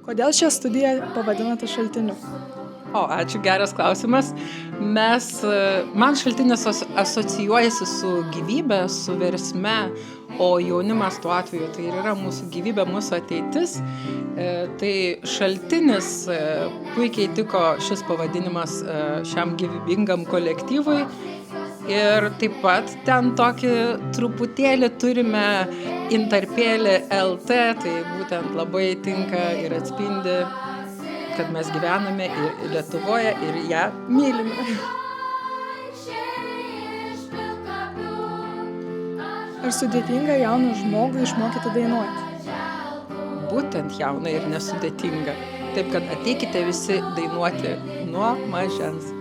Kodėl šią studiją pavadinote Šaltiniu? Ačiū, geras klausimas. Man šaltinis asocijuojasi su gyvybe, su versme, o jaunimas tuo atveju tai yra mūsų gyvybė, mūsų ateitis. Tai šaltinis puikiai tiko šis pavadinimas šiam gyvybingam kolektyvui. Ir taip pat ten tokį truputėlį turime intarpėlį LT, tai būtent labai tinka ir atspindi, kad mes gyvename ir Lietuvoje ir ją mylime. Ar sudėtinga jauną žmogų išmokyti dainuoti? Būtent jauna ir nesudėtinga. Taip, kad ateikite visi dainuoti nuo mažens.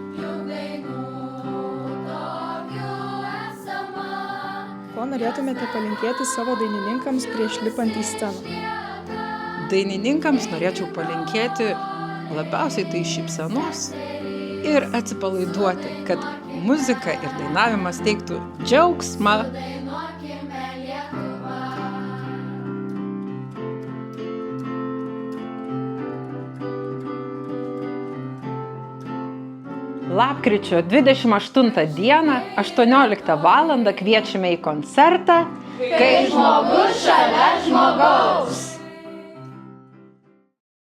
Ko norėtumėte palinkėti savo dainininkams prieš lipant į sceną? Dainininkams norėčiau palinkėti labiausiai tai šypsenos ir atsipalaiduoti, kad muzika ir dainavimas teiktų džiaugsmą. Lapkričio 28 dieną, 18 valandą kviečiame į koncertą Kai žmogus šalia žmogaus.